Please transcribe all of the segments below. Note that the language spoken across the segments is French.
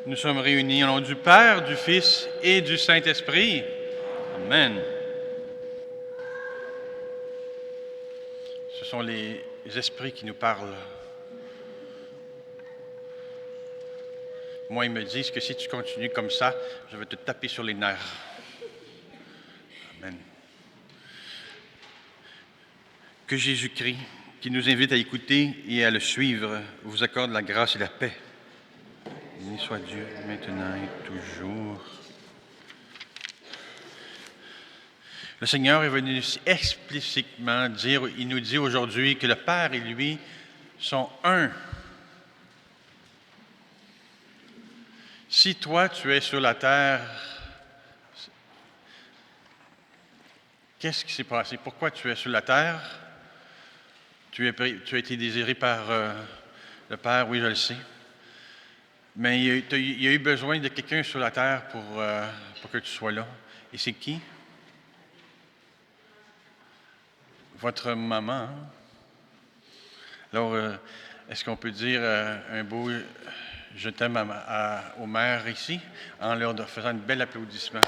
Nous sommes réunis au nom du Père, du Fils et du Saint-Esprit. Amen. Ce sont les esprits qui nous parlent. Moi, ils me disent que si tu continues comme ça, je vais te taper sur les nerfs. Amen. Que Jésus-Christ, qui nous invite à écouter et à le suivre, vous accorde la grâce et la paix. Béni soit Dieu, maintenant et toujours. Le Seigneur est venu explicitement dire, il nous dit aujourd'hui que le Père et lui sont un. Si toi, tu es sur la terre, qu'est-ce qui s'est passé? Pourquoi tu es sur la terre? Tu as été désiré par le Père, oui, je le sais. Mais il y a eu besoin de quelqu'un sur la terre pour que tu sois là. Et c'est qui? Votre maman. Hein? Alors, est-ce qu'on peut dire un beau je t'aime aux mères ici en leur faisant un bel applaudissement?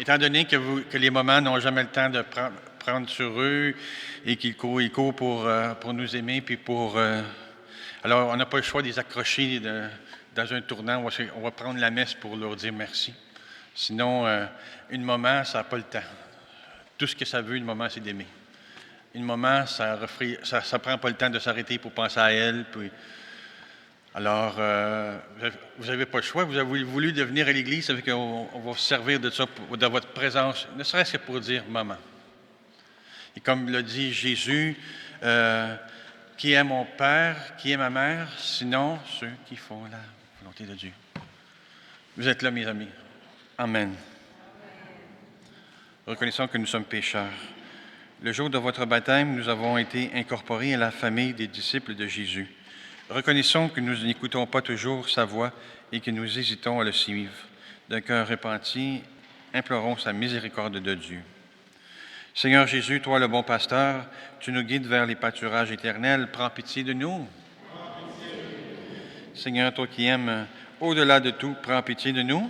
Étant donné que les mamans n'ont jamais le temps de prendre sur eux et qu'ils courent pour nous aimer, puis alors, on n'a pas le choix de les accrocher dans un tournant. On va prendre la messe pour leur dire merci. Sinon, une maman, ça n'a pas le temps. Tout ce que ça veut, une maman, c'est d'aimer. Une maman, ça ne prend pas le temps de s'arrêter pour penser à elle. Alors, vous n'avez pas le choix. Vous avez voulu devenir à l'Église, ça fait qu'on va se servir de ça, de votre présence, ne serait-ce que pour dire « maman ». Et comme l'a dit Jésus, qui est mon Père, qui est ma mère, sinon ceux qui font la volonté de Dieu. Vous êtes là, mes amis. Amen. Reconnaissons que nous sommes pécheurs. Le jour de votre baptême, nous avons été incorporés à la famille des disciples de Jésus. Reconnaissons que nous n'écoutons pas toujours sa voix et que nous hésitons à le suivre. D'un cœur repenti, implorons sa miséricorde de Dieu. Seigneur Jésus, toi le bon pasteur, tu nous guides vers les pâturages éternels. Prends pitié de nous. Seigneur, toi qui aimes au-delà de tout, prends pitié de nous.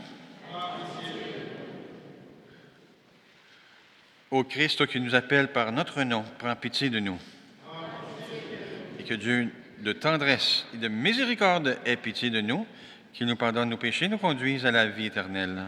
Ô Christ, toi qui nous appelles par notre nom, prends pitié de nous. Et que Dieu de tendresse et de miséricorde ait pitié de nous, qu'il nous pardonne nos péchés, nous conduise à la vie éternelle.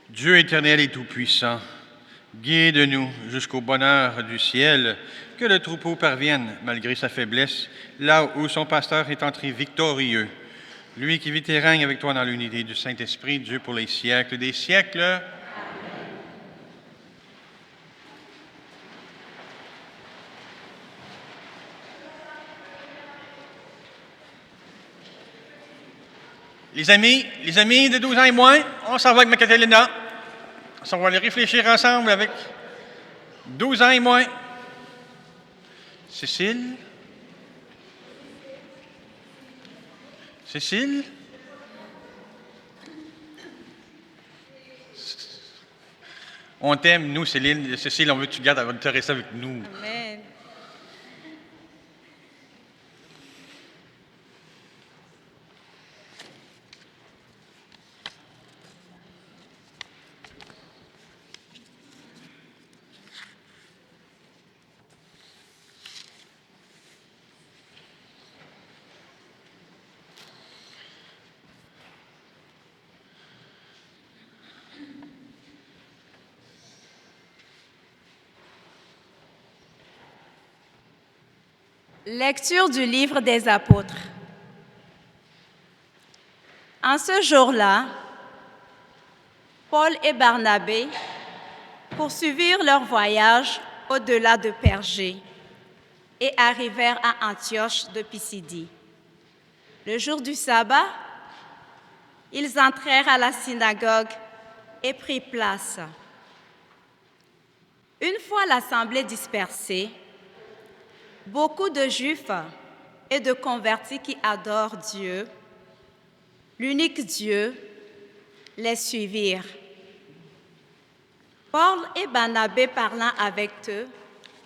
Dieu éternel et tout-puissant, guide-nous jusqu'au bonheur du ciel, que le troupeau parvienne, malgré sa faiblesse, là où son pasteur est entré victorieux. Lui qui vit et règne avec toi dans l'unité du Saint-Esprit, Dieu pour les siècles des siècles. Amen. Les amis de 12 ans et moins, on s'en va avec ma Catalina. On va aller réfléchir ensemble avec 12 ans et moins. Cécile? Cécile? On t'aime, nous, Cécile, on veut que tu gardes, elle va te rester avec nous. Amen. Lecture du livre des Apôtres. En ce jour-là, Paul et Barnabé poursuivirent leur voyage au-delà de Pergée et arrivèrent à Antioche de Pisidie. Le jour du sabbat, ils entrèrent à la synagogue et prirent place. Une fois l'assemblée dispersée, beaucoup de Juifs et de convertis qui adorent Dieu, l'unique Dieu, les suivirent. Paul et Barnabé, parlant avec eux,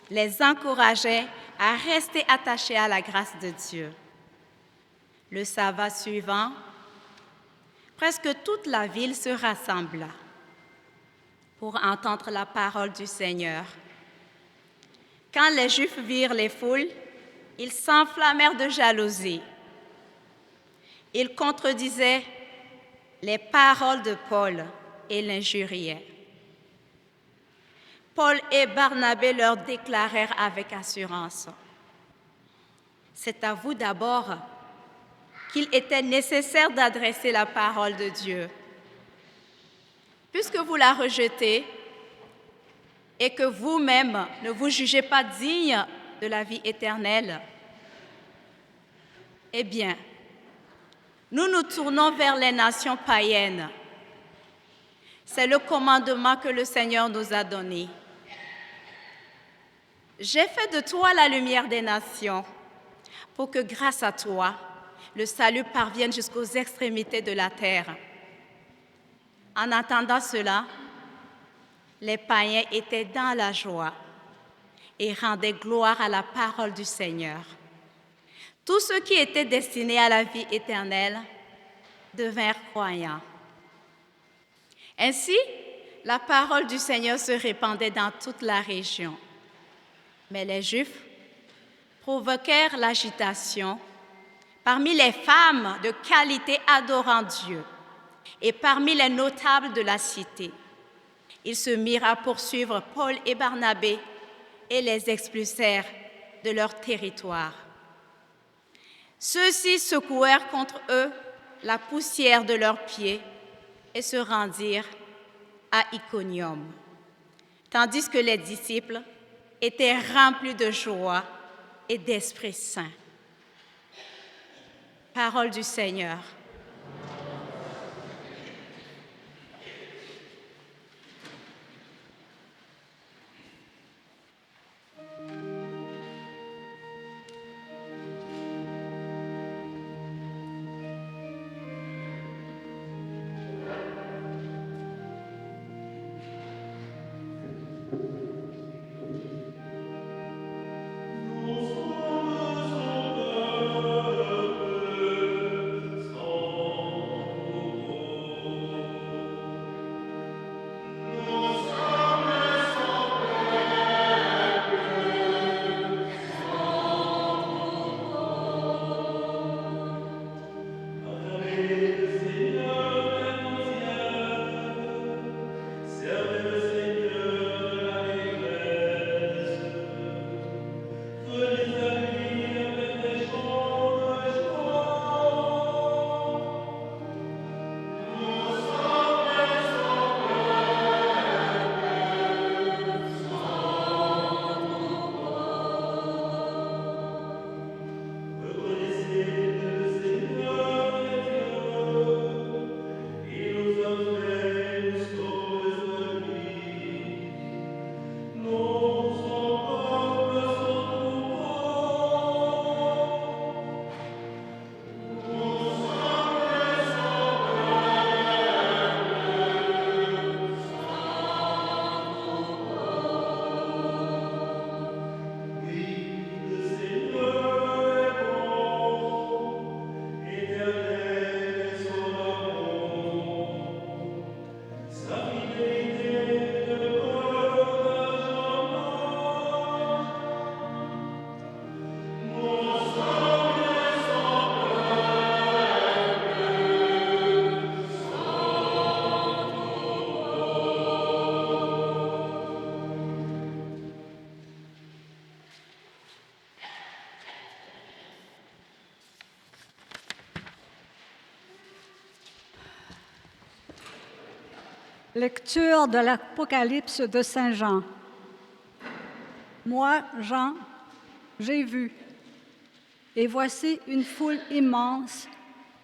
les encourageaient à rester attachés à la grâce de Dieu. Le sabbat suivant, presque toute la ville se rassembla pour entendre la parole du Seigneur. Quand les Juifs virent les foules, ils s'enflammèrent de jalousie. Ils contredisaient les paroles de Paul et l'injuriaient. Paul et Barnabé leur déclarèrent avec assurance: « C'est à vous d'abord qu'il était nécessaire d'adresser la parole de Dieu. Puisque vous la rejetez et que vous-même ne vous jugez pas digne de la vie éternelle, eh bien, nous nous tournons vers les nations païennes. C'est le commandement que le Seigneur nous a donné. J'ai fait de toi la lumière des nations, pour que grâce à toi, le salut parvienne jusqu'aux extrémités de la terre. » En entendant cela, les païens étaient dans la joie et rendaient gloire à la parole du Seigneur. Tous ceux qui étaient destinés à la vie éternelle devinrent croyants. Ainsi, la parole du Seigneur se répandait dans toute la région. Mais les Juifs provoquèrent l'agitation parmi les femmes de qualité adorant Dieu et parmi les notables de la cité. Ils se mirent à poursuivre Paul et Barnabé et les expulsèrent de leur territoire. Ceux-ci secouèrent contre eux la poussière de leurs pieds et se rendirent à Iconium, tandis que les disciples étaient remplis de joie et d'Esprit Saint. Parole du Seigneur. Lecture de l'Apocalypse de Saint Jean. Moi, Jean, j'ai vu, et voici une foule immense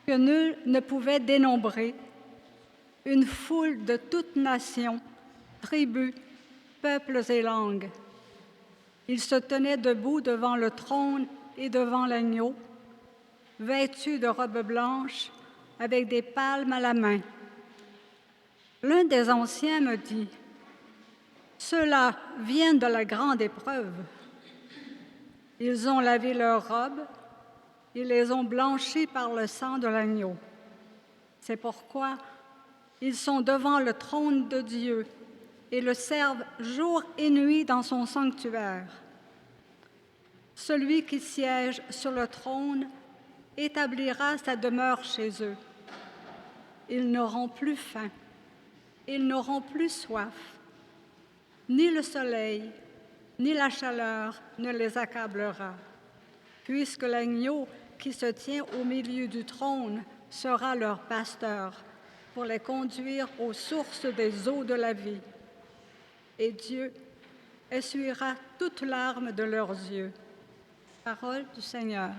que nul ne pouvait dénombrer, une foule de toutes nations, tribus, peuples et langues. Ils se tenaient debout devant le trône et devant l'agneau, vêtus de robes blanches, avec des palmes à la main. L'un des anciens me dit, « Ceux-là viennent de la grande épreuve. Ils ont lavé leurs robes, ils les ont blanchies par le sang de l'agneau. C'est pourquoi ils sont devant le trône de Dieu et le servent jour et nuit dans son sanctuaire. Celui qui siège sur le trône établira sa demeure chez eux. Ils n'auront plus faim, ils n'auront plus soif. Ni le soleil, ni la chaleur ne les accablera, puisque l'agneau qui se tient au milieu du trône sera leur pasteur pour les conduire aux sources des eaux de la vie. Et Dieu essuiera toute larme de leurs yeux. » Parole du Seigneur.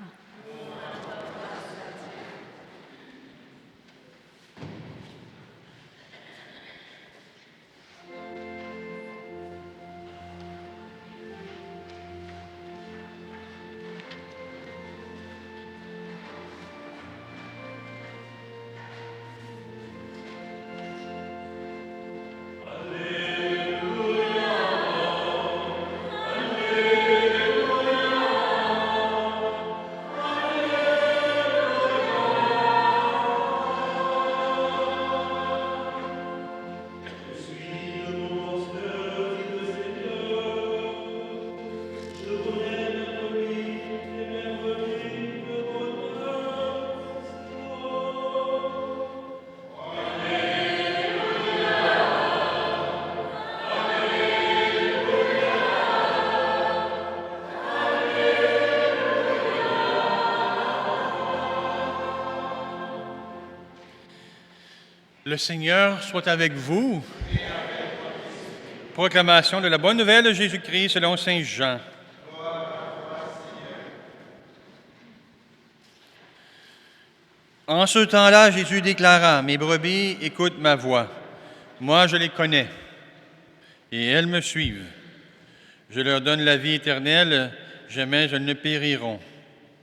Le Seigneur soit avec vous. Proclamation de la bonne nouvelle de Jésus-Christ selon saint Jean. En ce temps-là, Jésus déclara, « Mes brebis écoutent ma voix. Moi, je les connais, et elles me suivent. Je leur donne la vie éternelle, jamais elles ne périront,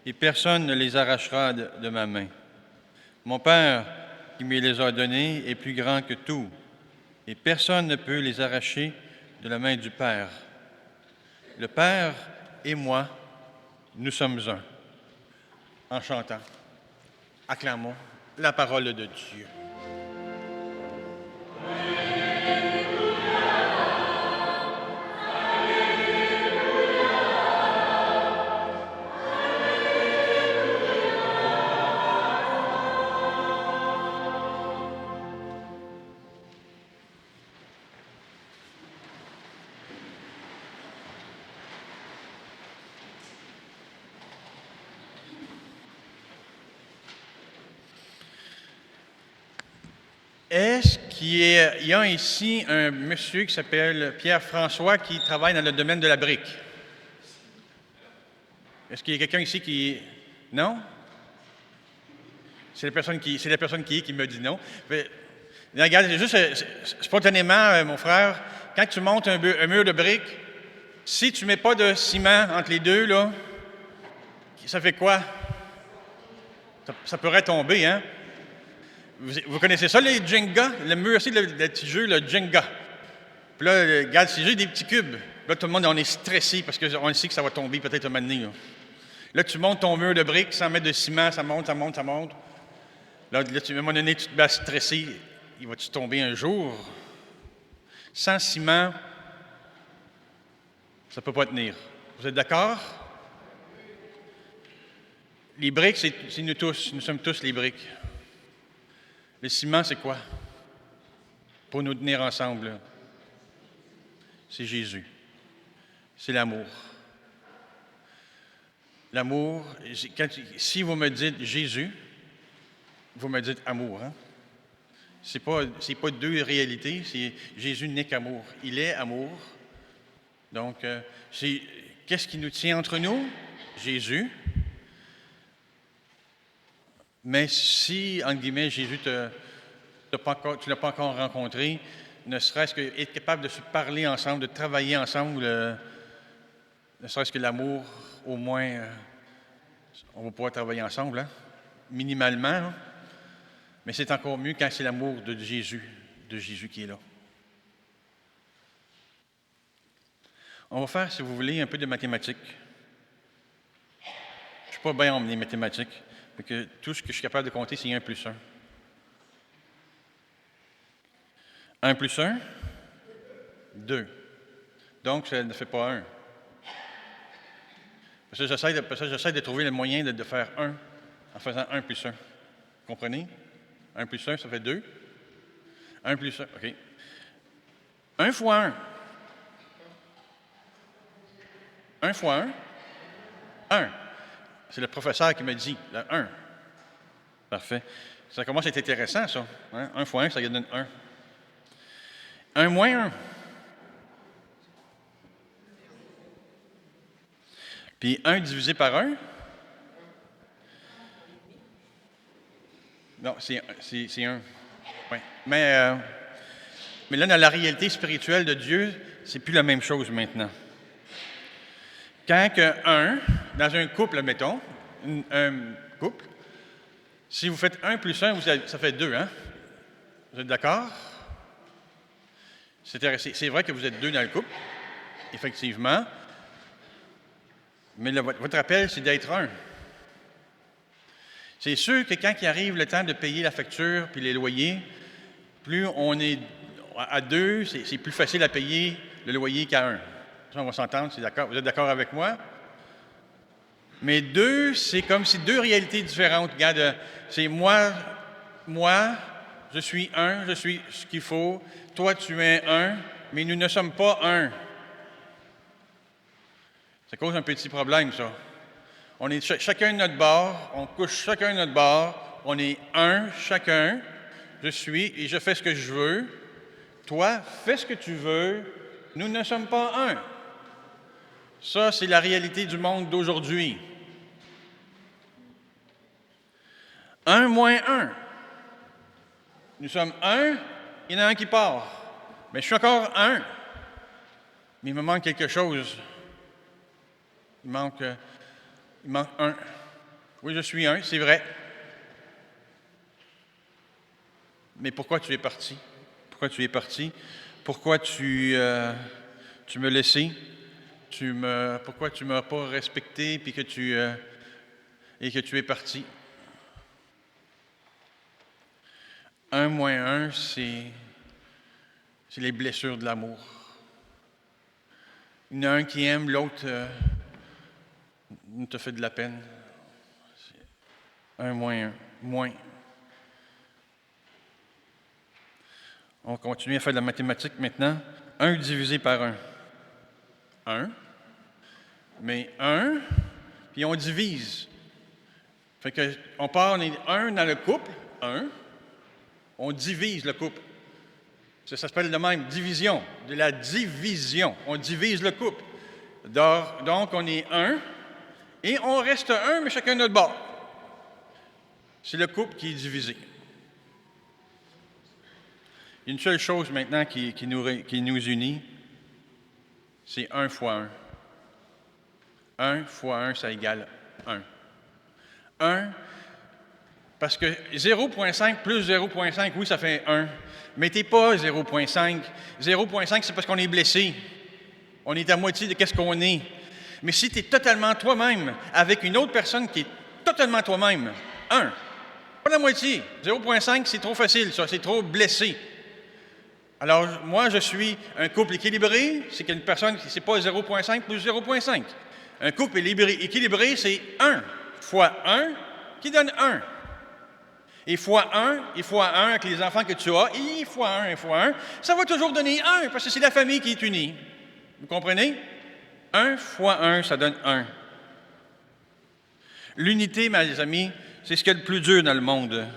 et personne ne les arrachera de ma main. Mon Père, qui me les a donnés, est plus grand que tout, et personne ne peut les arracher de la main du Père. Le Père et moi, nous sommes un. » En chantant, acclamons la parole de Dieu. Est-ce qu'il y a ici un monsieur qui s'appelle Pierre-François qui travaille dans le domaine de la brique? Est-ce qu'il y a quelqu'un ici qui... Non? C'est la personne qui me dit non. Mais, regarde, juste spontanément, mon frère, quand tu montes un mur de briques, si tu ne mets pas de ciment entre les deux, là, ça fait quoi? Ça pourrait tomber, hein? Vous connaissez ça, les Jenga? Le mur aussi, le petit jeu, le Jenga. Puis là, regarde, c'est juste des petits cubes. Là, tout le monde, on est stressé parce qu'on sait que ça va tomber peut-être un moment donné. Là, tu montes ton mur de briques sans mettre de ciment, ça monte, ça monte, ça monte. Là, à un moment donné, tu te mets à stresser. Il va-tu tomber un jour? Sans ciment, ça ne peut pas tenir. Vous êtes d'accord? Les briques, c'est nous tous. Nous sommes tous les briques. Le ciment, c'est quoi? Pour nous tenir ensemble, c'est Jésus. C'est l'amour. L'amour, si vous me dites Jésus, vous me dites amour. Hein? c'est pas deux réalités, c'est Jésus n'est qu'amour. Il est amour. Donc, qu'est-ce qui nous tient entre nous? Jésus. Mais si, entre guillemets, Jésus tu ne l'as pas encore rencontré, ne serait-ce qu'être capable de se parler ensemble, de travailler ensemble, ne serait-ce que l'amour, au moins, on va pouvoir travailler ensemble, hein? Minimalement. Hein? Mais c'est encore mieux quand c'est l'amour de Jésus qui est là. On va faire, si vous voulez, un peu de mathématiques. Je ne suis pas bien en les mathématiques, parce que tout ce que je suis capable de compter, c'est 1 plus 1. 1 plus 1, 2. Donc, ça ne fait pas 1. Parce que j'essaie de trouver le moyen de faire 1 en faisant 1 plus 1. Vous comprenez? 1 plus 1, ça fait 2. 1 plus 1, OK. 1 fois 1. 1 fois 1, 1. C'est le professeur qui me dit, le 1. Parfait. Ça commence à être intéressant, ça. Hein? 1 fois 1, ça donne 1. 1 moins 1. Puis 1 divisé par 1. Non, c'est 1. Ouais. Mais là, dans la réalité spirituelle de Dieu, c'est plus la même chose maintenant. Quand que 1, dans un couple, admettons, un couple, si vous faites 1 plus 1, ça fait 2, hein? Vous êtes d'accord? C'est vrai que vous êtes 2 dans le couple, effectivement. Mais votre appel, c'est d'être 1. C'est sûr que quand il arrive le temps de payer la facture puis les loyers, plus on est à 2, c'est plus facile à payer le loyer qu'à 1. Ça, on va s'entendre, c'est d'accord. Vous êtes d'accord avec moi? Mais 2, c'est comme si 2 réalités différentes. Regarde, c'est moi, je suis 1, je suis ce qu'il faut. Toi, tu es 1, mais nous ne sommes pas 1. Ça cause un petit problème, ça. On est chacun de notre bord, on couche chacun de notre bord, on est 1 chacun. Je suis et je fais ce que je veux. Toi, fais ce que tu veux. Nous ne sommes pas 1. Ça, c'est la réalité du monde d'aujourd'hui. 1 moins 1. Nous sommes 1, il y en a un qui part. Mais je suis encore 1. Mais il me manque quelque chose. Il manque 1. Oui, je suis 1, c'est vrai. Mais pourquoi tu es parti? Pourquoi tu es parti? Pourquoi tu me laissais? Pourquoi tu ne m'as pas respecté et que tu es parti? 1 moins 1, c'est les blessures de l'amour. Il y en a un qui aime, l'autre te fait de la peine. 1 moins 1, moins. On va continuer à faire de la mathématique maintenant. 1 divisé par 1. 1. Mais 1, puis on divise. Fait que on part, on est 1 dans le couple, 1. On divise le couple. Ça s'appelle de même, division, de la division. On divise le couple. Donc, on est 1, et on reste 1, mais chacun de notre bord. C'est le couple qui est divisé. Il y a une seule chose maintenant qui nous unit, c'est 1 fois 1. 1 fois 1, ça égale 1. 1, parce que 0,5 plus 0,5, oui, ça fait 1. Mais t'es pas 0,5. 0,5, c'est parce qu'on est blessé. On est à moitié de qu'est-ce qu'on est. Mais si tu es totalement toi-même, avec une autre personne qui est totalement toi-même, 1. Pas la moitié. 0,5, c'est trop facile, ça. C'est trop blessé. Alors, moi, je suis un couple équilibré. C'est qu'une personne, c'est pas 0,5 plus 0,5. Un couple équilibré, c'est 1 fois 1 qui donne 1. Et fois 1 avec les enfants que tu as, et fois 1, ça va toujours donner 1, parce que c'est la famille qui est unie. Vous comprenez? 1 fois 1, ça donne 1. L'unité, mes amis, c'est ce qu'il y a de plus dur dans le monde.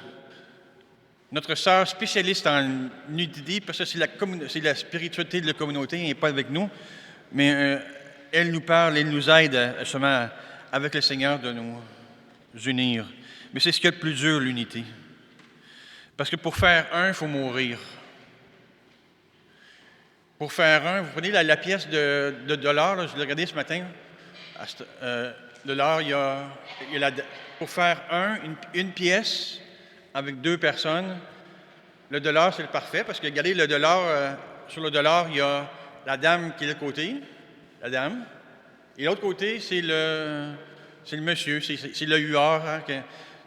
Notre sœur spécialiste en nudité, parce que c'est la spiritualité de la communauté, elle n'est pas avec nous, mais elle nous parle, elle nous aide justement avec le Seigneur de nous unir. Mais c'est ce qu'il y a de plus dur, l'unité. Parce que pour faire un, il faut mourir. Pour faire un, vous prenez la pièce de dollar, là, je l'ai regardé ce matin. Dollar, pour faire une pièce avec 2 personnes, le dollar, c'est le parfait, parce que regardez, le dollar, sur le dollar, il y a la dame qui est de l'autre côté, la dame, et l'autre côté, c'est le monsieur, c'est le huard. Hein,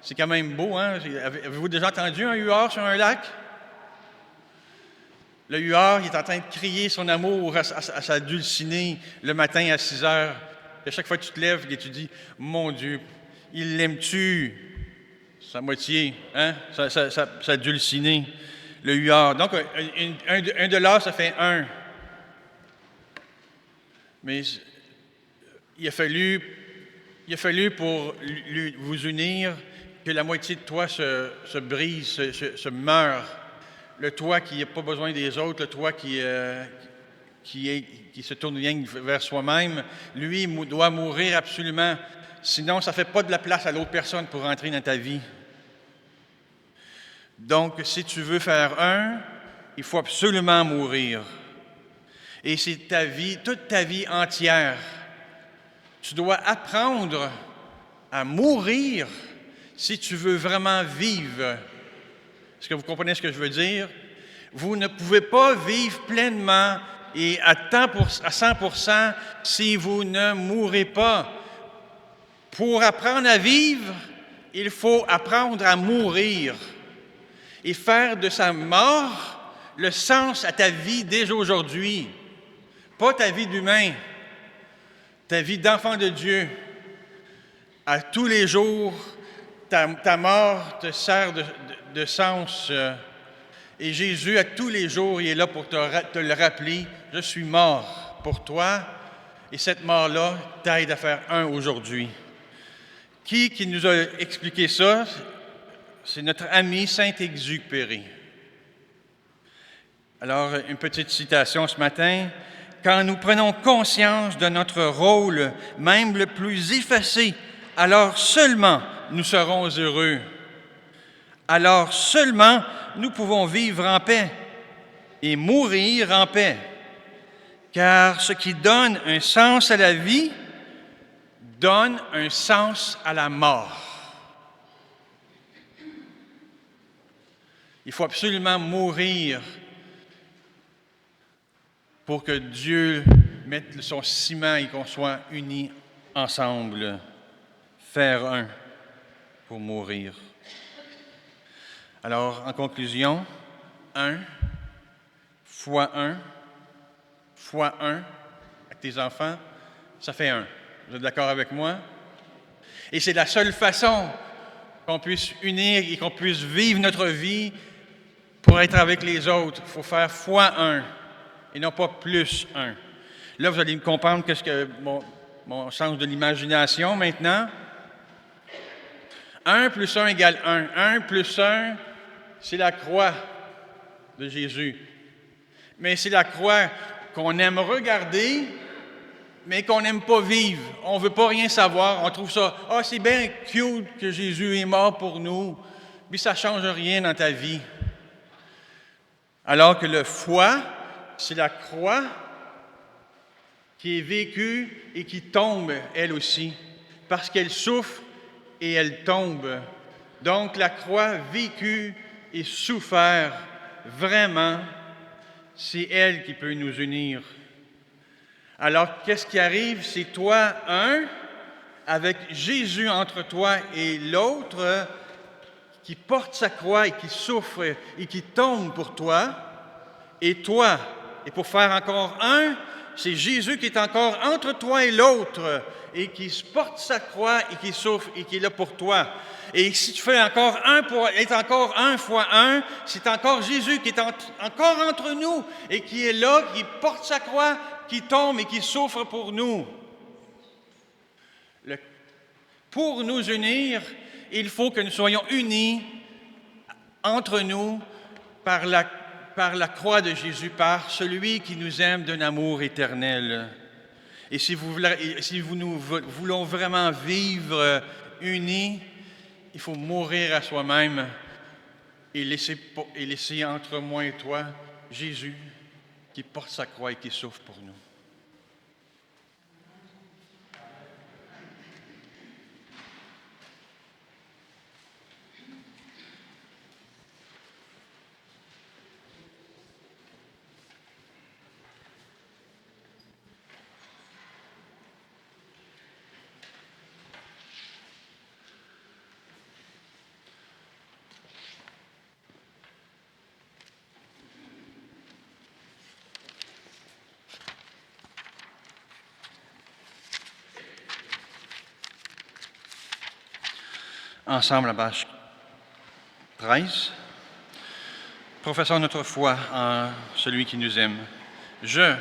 c'est quand même beau, hein? Avez-vous déjà entendu un huard sur un lac? Le huard, il est en train de crier son amour à sa dulcinée le matin à 6 heures. Et à chaque fois que tu te lèves et tu dis, mon Dieu, il l'aime-tu? Sa moitié, hein? Sa dulcinée, le huard. Donc, un dollar, ça fait 1. Mais il a fallu pour vous unir que la moitié de toi se brise, se meure. Le toi qui n'a pas besoin des autres, le toi qui se tourne rien vers soi-même, lui doit mourir absolument. Sinon, ça ne fait pas de la place à l'autre personne pour entrer dans ta vie. Donc, si tu veux faire un, il faut absolument mourir. Et c'est ta vie, toute ta vie entière. Tu dois apprendre à mourir si tu veux vraiment vivre. Est-ce que vous comprenez ce que je veux dire? Vous ne pouvez pas vivre pleinement et à 100% si vous ne mourrez pas. Pour apprendre à vivre, il faut apprendre à mourir et faire de sa mort le sens à ta vie dès aujourd'hui. Pas ta vie d'humain, ta vie d'enfant de Dieu. À tous les jours, ta mort te sert de sens. Et Jésus, à tous les jours, il est là pour te le rappeler. Je suis mort pour toi. Et cette mort-là t'aide à faire un aujourd'hui. Qui nous a expliqué ça? C'est notre ami Saint-Exupéry. Alors, une petite citation ce matin. « Quand nous prenons conscience de notre rôle, même le plus effacé, alors seulement nous serons heureux. Alors seulement nous pouvons vivre en paix et mourir en paix. Car ce qui donne un sens à la vie donne un sens à la mort. » Il faut absolument mourir pour que Dieu mette son ciment et qu'on soit unis ensemble. Faire un pour mourir. Alors, en conclusion, 1 fois 1 fois 1 avec tes enfants, ça fait 1. Vous êtes d'accord avec moi? Et c'est la seule façon qu'on puisse unir et qu'on puisse vivre notre vie pour être avec les autres. Il faut faire fois 1 et non pas plus 1. Là, vous allez comprendre qu'est-ce que mon sens de l'imagination maintenant. 1 plus 1 égale 1. 1 plus 1, c'est la croix de Jésus. Mais c'est la croix qu'on aime regarder, mais qu'on n'aime pas vivre. On ne veut pas rien savoir. On trouve ça, c'est bien cute que Jésus est mort pour nous, mais ça ne change rien dans ta vie. Alors que le foi, c'est la croix qui est vécue et qui tombe, elle aussi, parce qu'elle souffre et elle tombe. Donc, la croix vécue et souffert, vraiment, c'est elle qui peut nous unir. Alors, qu'est-ce qui arrive? C'est toi, avec Jésus entre toi et l'autre, qui porte sa croix et qui souffre et qui tombe pour toi, et toi. Et pour faire encore un, c'est Jésus qui est encore entre toi et l'autre, et qui porte sa croix et qui souffre et qui est là pour toi. Et si tu fais encore un pour être encore 1 fois 1, c'est encore Jésus qui est encore entre nous et qui est là, qui porte sa croix, qui tombe et qui souffre pour nous. Pour nous unir, il faut que nous soyons unis entre nous par la croix de Jésus, par celui qui nous aime d'un amour éternel. Et si nous voulons vraiment vivre unis, il faut mourir à soi-même et laisser entre moi et toi Jésus qui porte sa croix et qui souffre pour nous. Ensemble, la page 13. Professons notre foi en celui qui nous aime. Je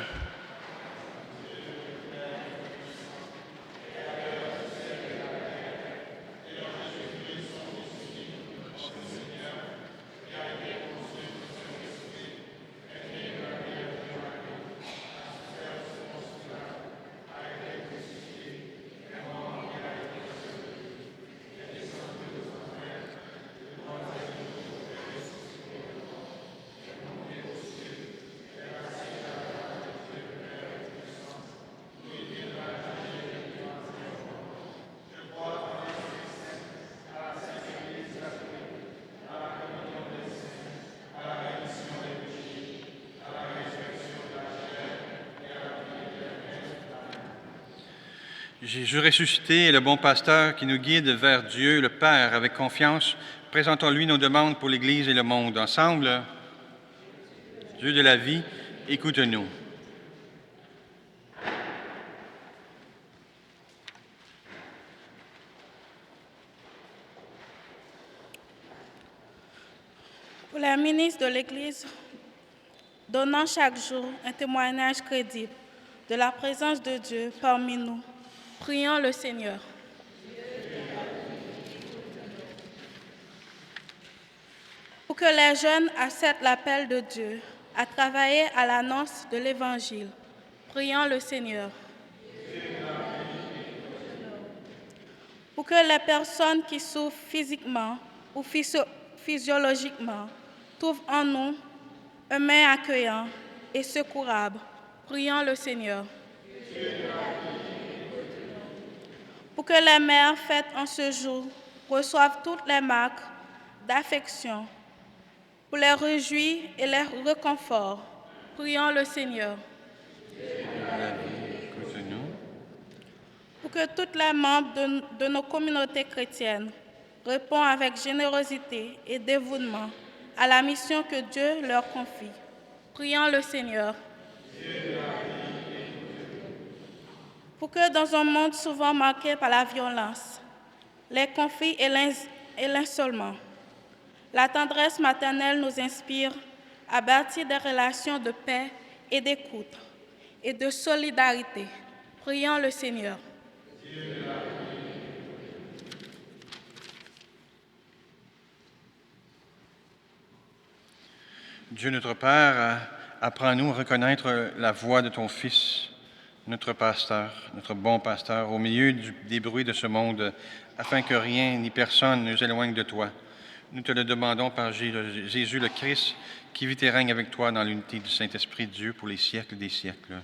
Jésus ressuscité est le bon pasteur qui nous guide vers Dieu, le Père, avec confiance. Présentons-lui nos demandes pour l'Église et le monde. Ensemble, Dieu de la vie, écoute-nous. Pour les ministres de l'Église, donnant chaque jour un témoignage crédible de la présence de Dieu parmi nous, prions le Seigneur. Pour que les jeunes acceptent l'appel de Dieu à travailler à l'annonce de l'Évangile, prions le Seigneur. Pour que les personnes qui souffrent physiquement ou physiologiquement trouvent en nous un main accueillant et secourable, prions le Seigneur. Pour que les mères faites en ce jour reçoivent toutes les marques d'affection, pour les réjouir et les réconfort, prions le Seigneur. Pour que tous les membres de nos communautés chrétiennes répondent avec générosité et dévouement à la mission que Dieu leur confie, prions le Seigneur. Pour que dans un monde souvent marqué par la violence, les conflits et l'insolement, la tendresse maternelle nous inspire à bâtir des relations de paix et d'écoute et de solidarité. Prions le Seigneur. Dieu notre Père, apprends-nous à reconnaître la voix de ton Fils, notre pasteur, notre bon pasteur, au milieu des bruits de ce monde, afin que rien ni personne ne nous éloigne de toi. Nous te le demandons par Jésus le Christ, qui vit et règne avec toi dans l'unité du Saint-Esprit de Dieu pour les siècles des siècles.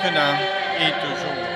maintenant et toujours.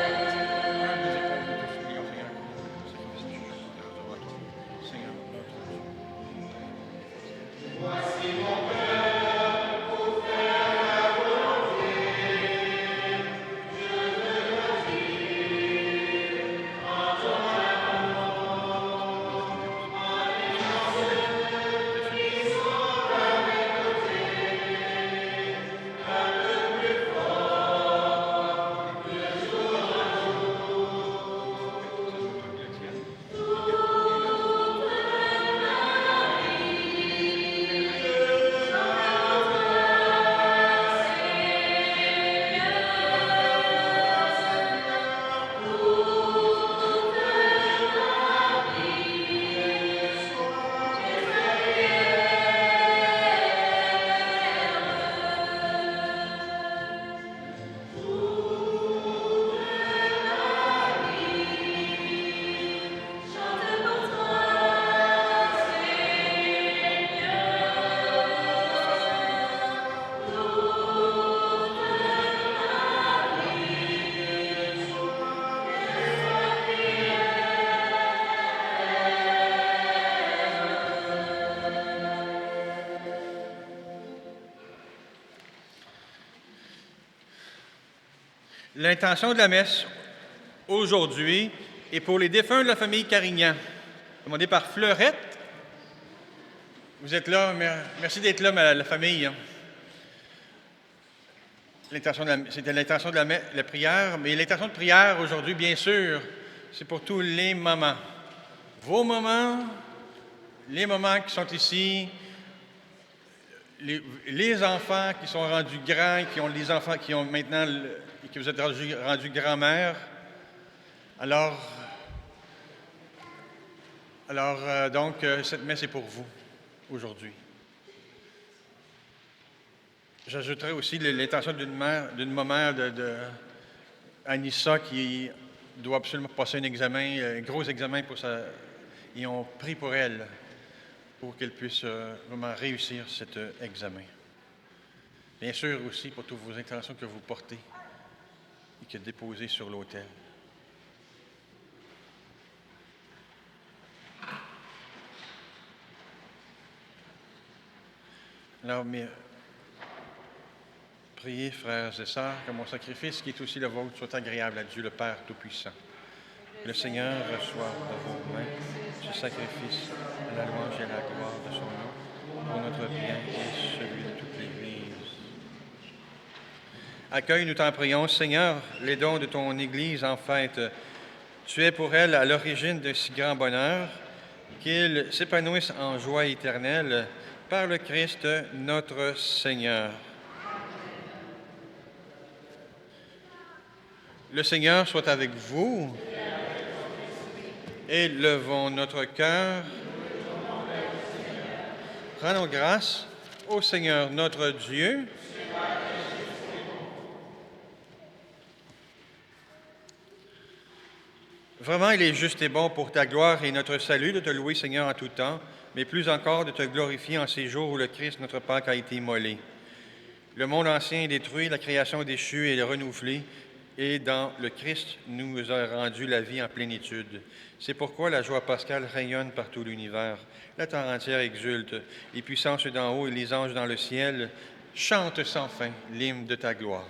L'intention de la messe aujourd'hui est pour les défunts de la famille Carignan, demandé par Fleurette. Vous êtes là, merci d'être là, la famille. C'était l'intention de la prière, mais l'intention de prière aujourd'hui, bien sûr, c'est pour tous les moments. Vos moments, les moments qui sont ici, les enfants qui sont rendus grands, qui ont les enfants qui ont maintenant, et que vous êtes rendus grand-mère. Alors, donc, cette messe est pour vous aujourd'hui. J'ajouterai aussi l'intention d'une maman Anissa qui doit absolument passer un examen, un gros examen pour ça. Ils ont prié pour elle pour qu'elle puisse vraiment réussir cet examen. Bien sûr aussi pour toutes vos intentions que vous portez et que déposez sur l'autel. Alors, priez, frères et sœurs, que mon sacrifice, qui est aussi le vôtre, soit agréable à Dieu le Père Tout-Puissant. Le Seigneur reçoit de vos mains ce sacrifice à la louange et à la gloire de son nom, pour notre bien et celui de toute l'Église. Accueille, nous t'en prions, Seigneur, les dons de ton Église en fête. Tu es pour elle à l'origine de si grand bonheur, qu'ils s'épanouissent en joie éternelle par le Christ notre Seigneur. Le Seigneur soit avec vous. Et levons notre cœur. Rendons grâce au Seigneur notre Dieu. Vraiment, il est juste et bon pour ta gloire et notre salut de te louer, Seigneur, en tout temps, mais plus encore de te glorifier en ces jours où le Christ, notre Pâque, a été immolé. Le monde ancien est détruit, la création déchue et renouvelée, et dans le Christ nous a rendu la vie en plénitude. C'est pourquoi la joie pascale rayonne par tout l'univers. La terre entière exulte, les puissances d'en haut et les anges dans le ciel chantent sans fin l'hymne de ta gloire.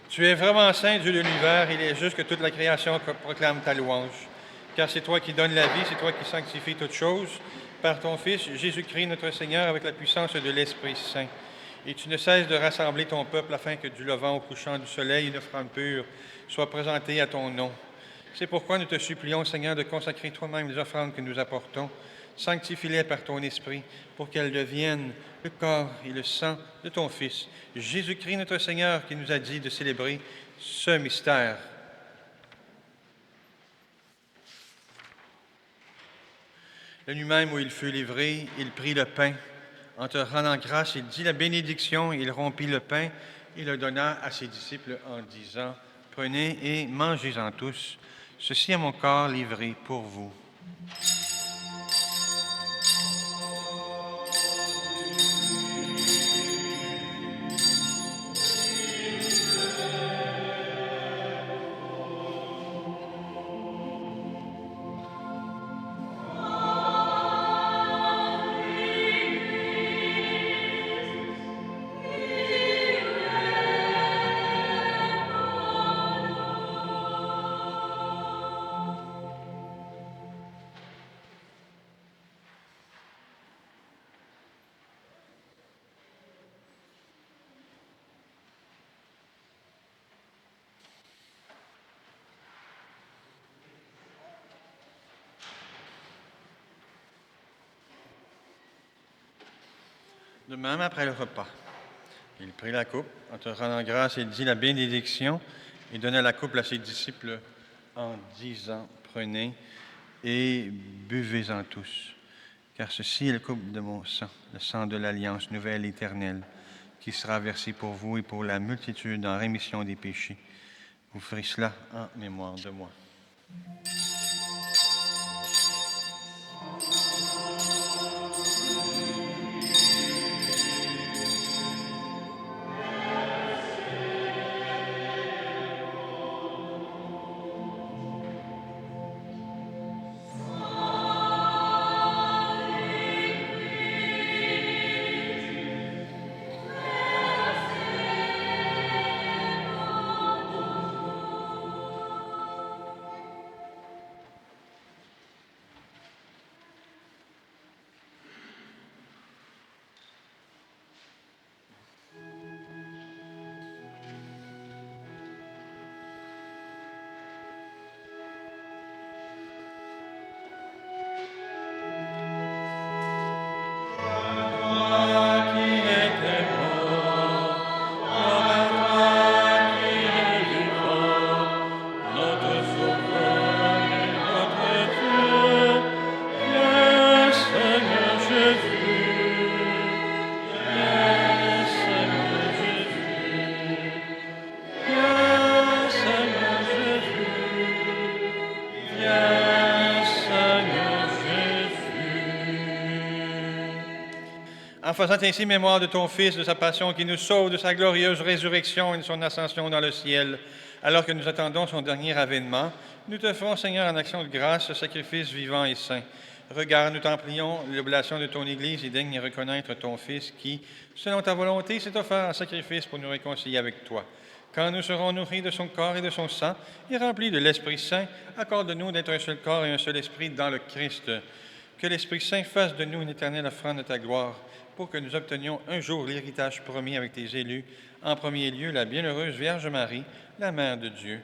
Tu es vraiment saint, Dieu de l'univers, il est juste que toute la création proclame ta louange. Car c'est toi qui donnes la vie, c'est toi qui sanctifies toutes choses, par ton Fils, Jésus-Christ, notre Seigneur, avec la puissance de l'Esprit Saint. Et tu ne cesses de rassembler ton peuple afin que du levant au couchant du soleil, une offrande pure soit présentée à ton nom. C'est pourquoi nous te supplions, Seigneur, de consacrer toi-même les offrandes que nous apportons. Sanctifie-les par ton Esprit, pour qu'elles deviennent le corps et le sang de ton Fils, Jésus-Christ notre Seigneur, qui nous a dit de célébrer ce mystère. La nuit même où il fut livré, il prit le pain. En te rendant grâce, il dit la bénédiction, il rompit le pain et le donna à ses disciples en disant, « Prenez et mangez-en tous. Ceci est mon corps livré pour vous. » De même, après le repas, il prit la coupe, en te rendant grâce, il dit la bénédiction et donna la coupe à ses disciples en disant, « Prenez et buvez-en tous, car ceci est le couple de mon sang, le sang de l'alliance nouvelle et éternelle, qui sera versé pour vous et pour la multitude en rémission des péchés. Vous ferez cela en mémoire de moi. En faisant ainsi mémoire de ton Fils, de sa passion qui nous sauve, de sa glorieuse résurrection et de son ascension dans le ciel, alors que nous attendons son dernier avènement, nous te ferons, Seigneur, en action de grâce, ce sacrifice vivant et saint. Regarde, nous t'en prions, l'oblation de ton Église et daigne reconnaître ton Fils qui, selon ta volonté, s'est offert en sacrifice pour nous réconcilier avec toi. Quand nous serons nourris de son corps et de son sang et remplis de l'Esprit Saint, accorde-nous d'être un seul corps et un seul esprit dans le Christ. Que l'Esprit Saint fasse de nous une éternelle offrande de ta gloire, pour que nous obtenions un jour l'héritage promis avec tes élus, en premier lieu la bienheureuse Vierge Marie, la Mère de Dieu,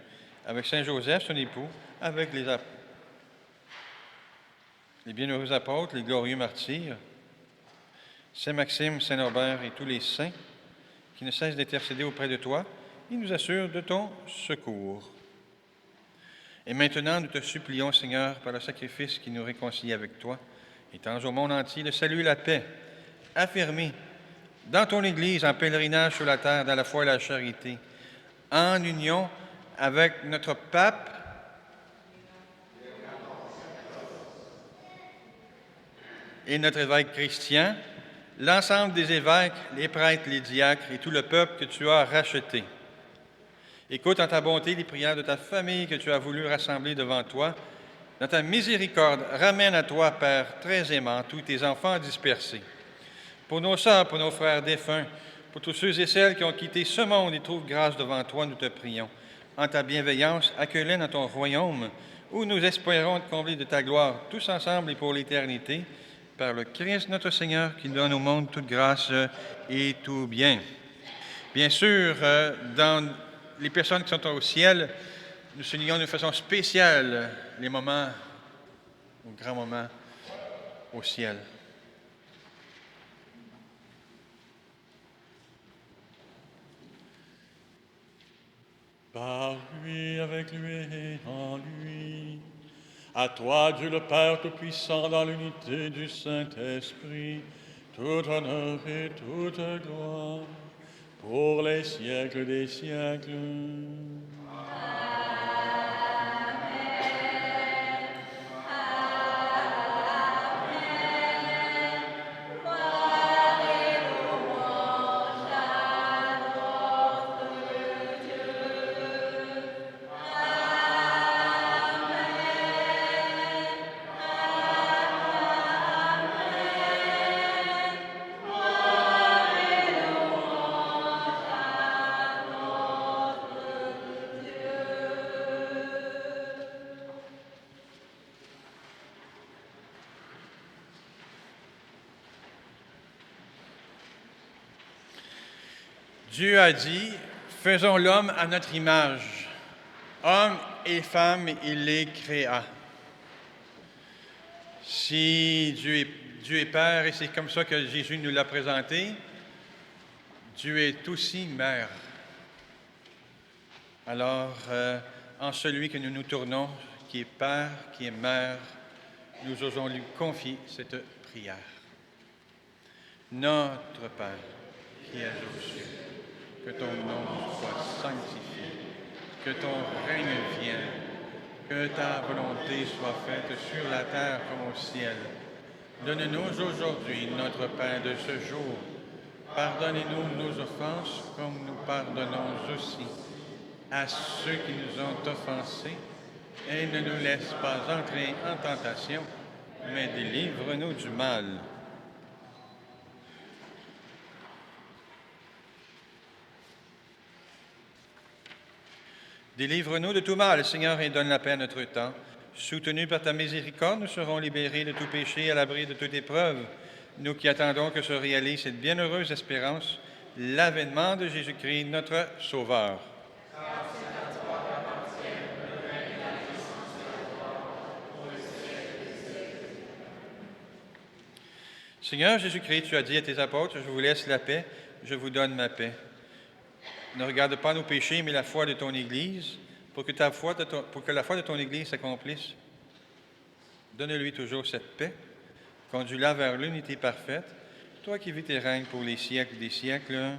avec Saint Joseph, son époux, avec les bienheureux apôtres, les glorieux martyrs, Saint Maxime, Saint Norbert et tous les saints qui ne cessent d'intercéder auprès de toi et nous assurent de ton secours. Et maintenant, nous te supplions, Seigneur, par le sacrifice qui nous réconcilie avec toi, étends au monde entier le salut et la paix, affermis dans ton Église en pèlerinage sur la terre, dans la foi et la charité, en union avec notre pape et notre évêque Christian, l'ensemble des évêques, les prêtres, les diacres et tout le peuple que tu as racheté. Écoute en ta bonté les prières de ta famille que tu as voulu rassembler devant toi. Dans ta miséricorde, ramène à toi, Père très aimant, tous tes enfants dispersés. Pour nos sœurs, pour nos frères défunts, pour tous ceux et celles qui ont quitté ce monde et trouvent grâce devant toi, nous te prions. En ta bienveillance, accueille-les dans ton royaume, où nous espérons te combler de ta gloire, tous ensemble et pour l'éternité, par le Christ notre Seigneur, qui donne au monde toute grâce et tout bien. Bien sûr, dans les personnes qui sont au ciel, nous soulignons de façon spéciale les moments, les grands moments au ciel. Par lui, avec lui et en lui. À toi, Dieu le Père Tout-Puissant, dans l'unité du Saint-Esprit, tout honneur et toute gloire, pour les siècles des siècles. Dieu a dit, faisons l'homme à notre image. Hommes et femmes, il les créa. Si Dieu est Père, et c'est comme ça que Jésus nous l'a présenté, Dieu est aussi Mère. Alors, en celui que nous nous tournons, qui est Père, qui est Mère, nous osons lui confier cette prières. Notre Père, qui es aux cieux, que ton nom soit sanctifié, que ton règne vienne, que ta volonté soit faite sur la terre comme au ciel. Donne-nous aujourd'hui notre pain de ce jour. Pardonnez-nous nos offenses comme nous pardonnons aussi à ceux qui nous ont offensés. Et ne nous laisse pas entrer en tentation, mais délivre-nous du mal. Délivre-nous de tout mal, Seigneur, et donne la paix à notre temps. Soutenus par ta miséricorde, nous serons libérés de tout péché, à l'abri de toute épreuve. Nous qui attendons que se réalise cette bienheureuse espérance, l'avènement de Jésus-Christ, notre Sauveur. Seigneur Jésus-Christ, tu as dit à tes apôtres, je vous laisse la paix, je vous donne ma paix. Ne regarde pas nos péchés, mais la foi de ton Église, pour que la foi de ton Église s'accomplisse. Donne-lui toujours cette paix, conduis-la vers l'unité parfaite, toi qui vis et règnes pour les siècles des siècles. Amen.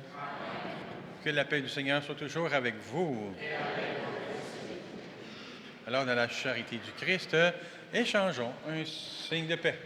Que la paix du Seigneur soit toujours avec vous. Alors, dans la charité du Christ, échangeons un signe de paix.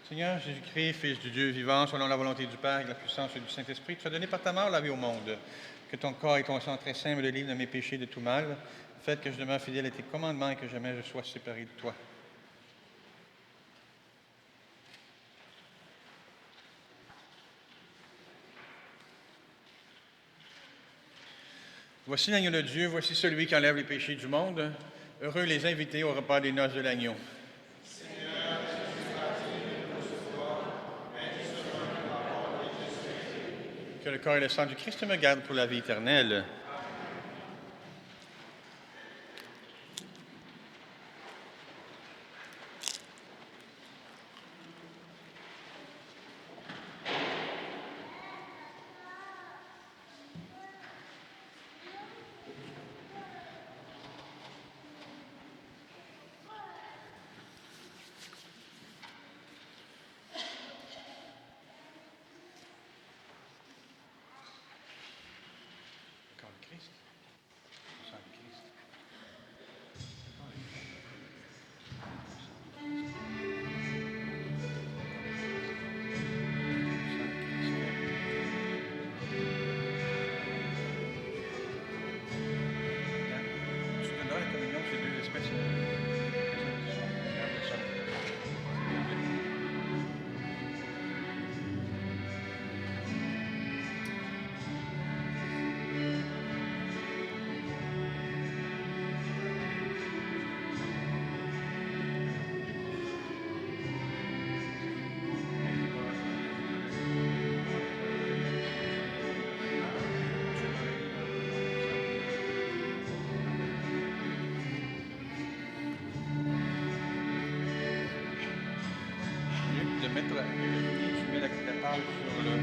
Seigneur Jésus-Christ, Fils du Dieu vivant, selon la volonté du Père et la puissance du Saint-Esprit, tu as donné par ta mort la vie au monde. Que ton corps et ton sang très saint me le livrent de mes péchés et de tout mal. Faites que je demeure fidèle à tes commandements et que jamais je sois séparé de toi. Voici l'agneau de Dieu, voici celui qui enlève les péchés du monde. Heureux les invités au repas des noces de l'agneau. Que le corps et le sang du Christ me gardent pour la vie éternelle. Mettre tu mets la table sur le...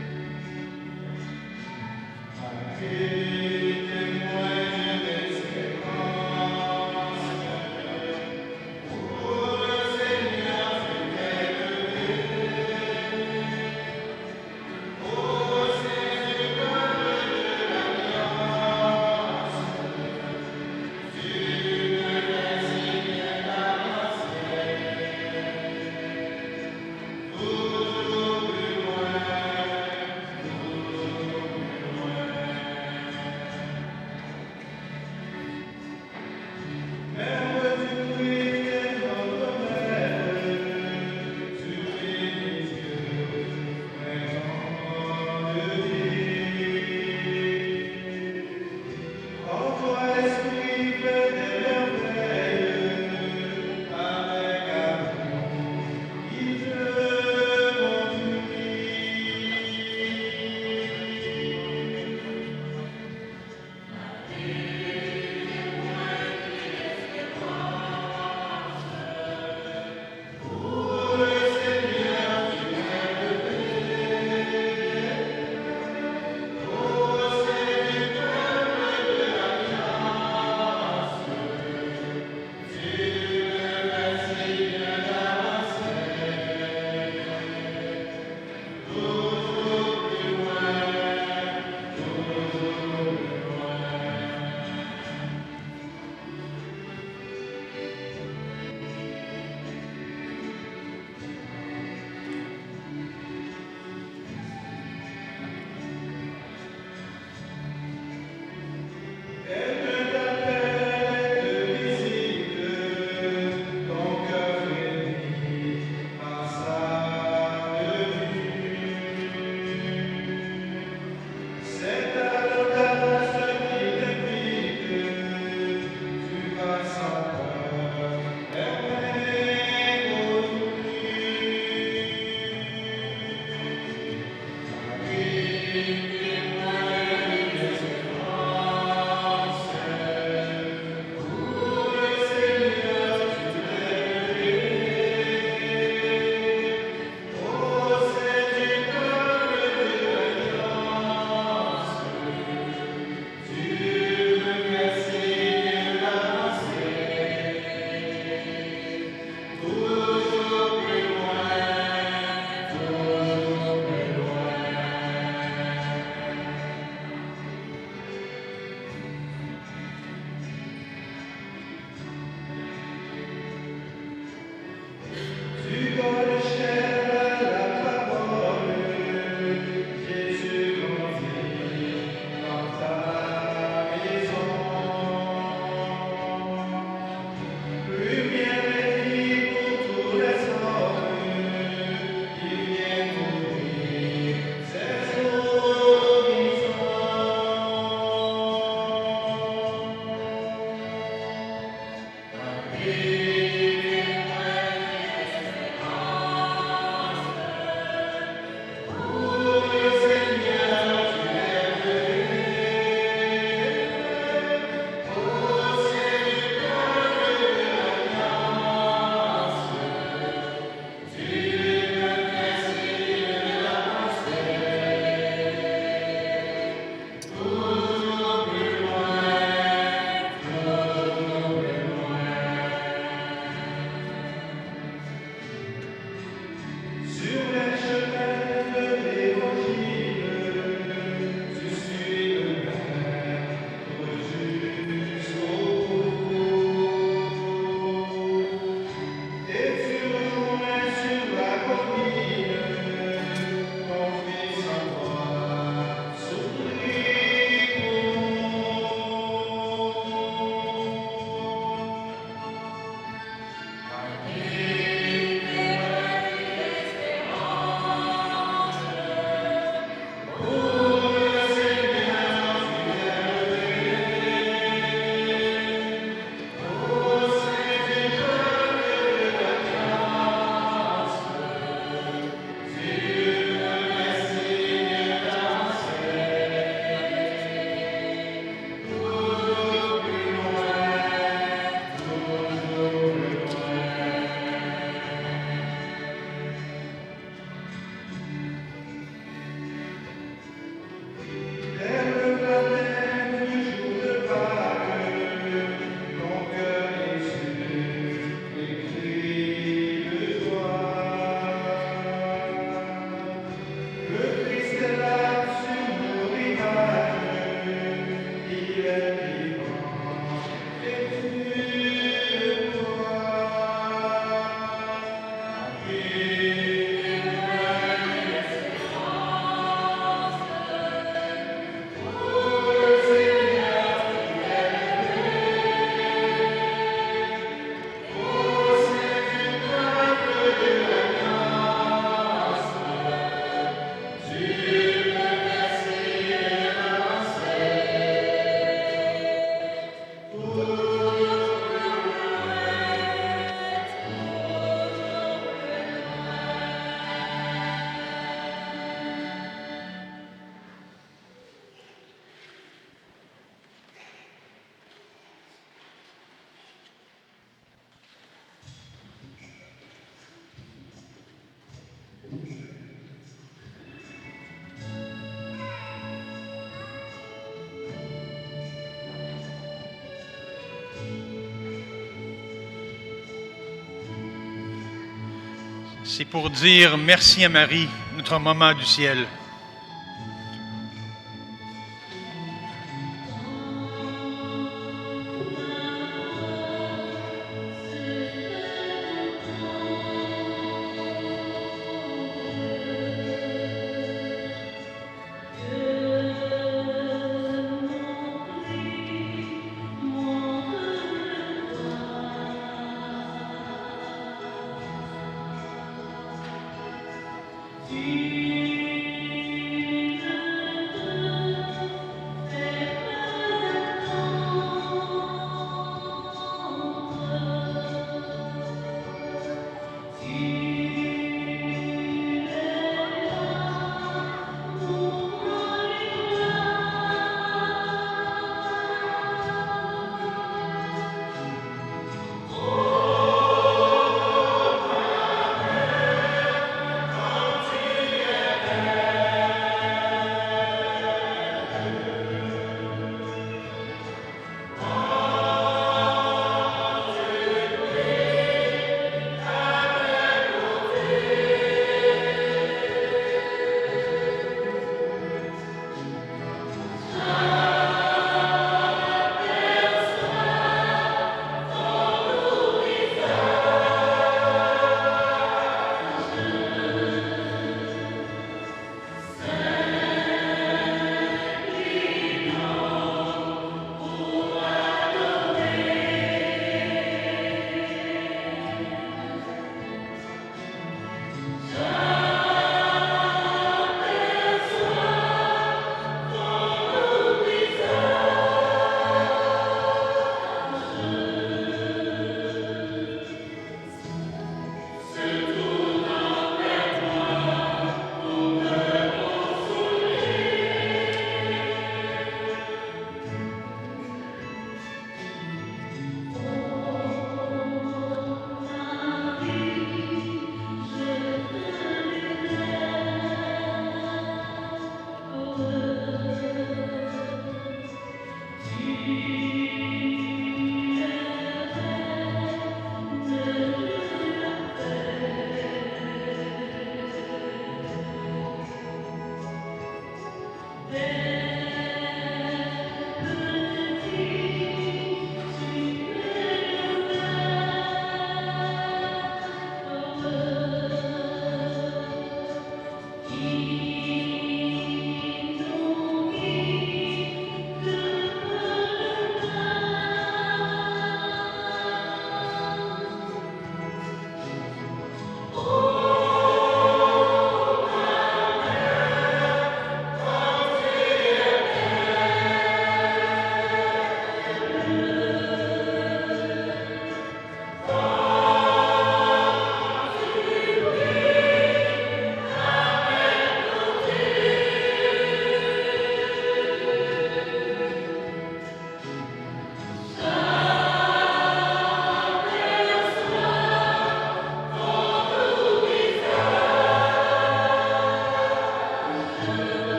c'est pour dire merci à Marie, notre maman du ciel.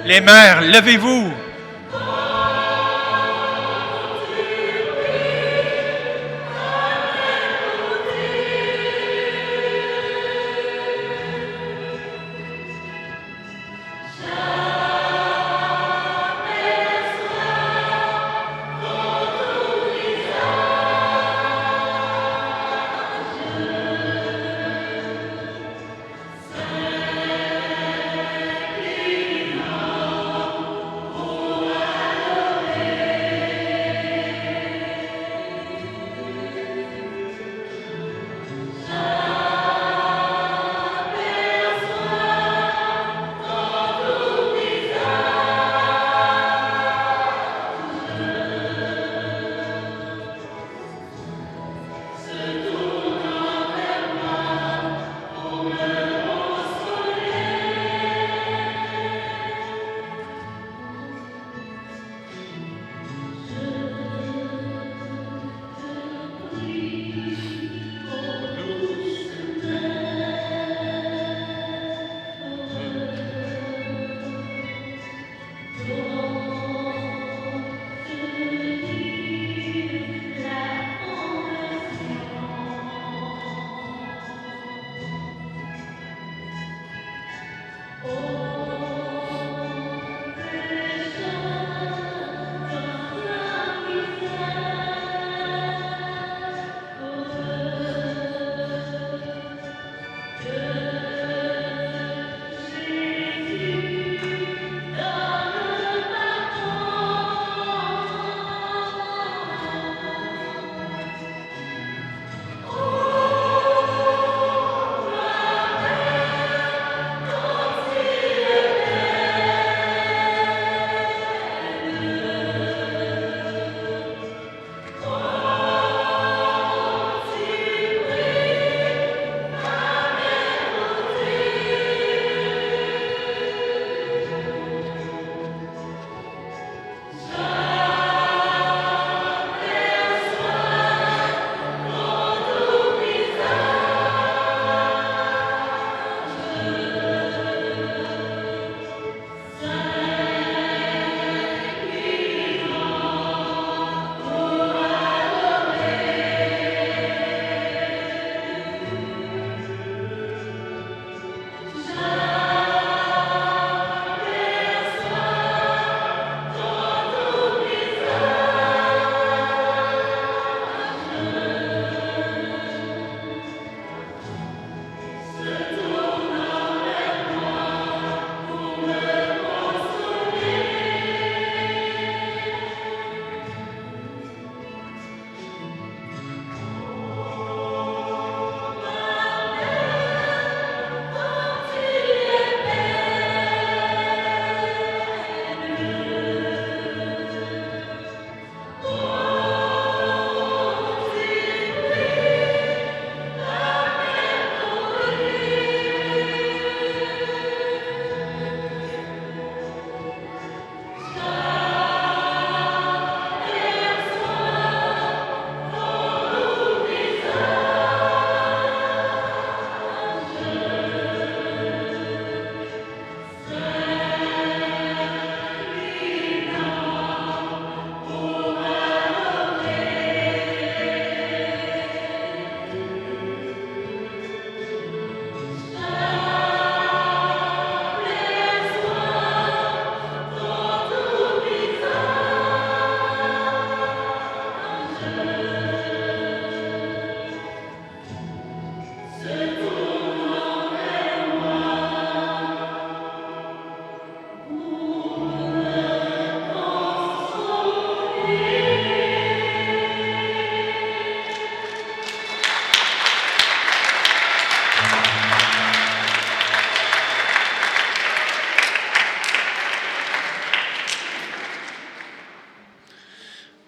Les mères, levez-vous.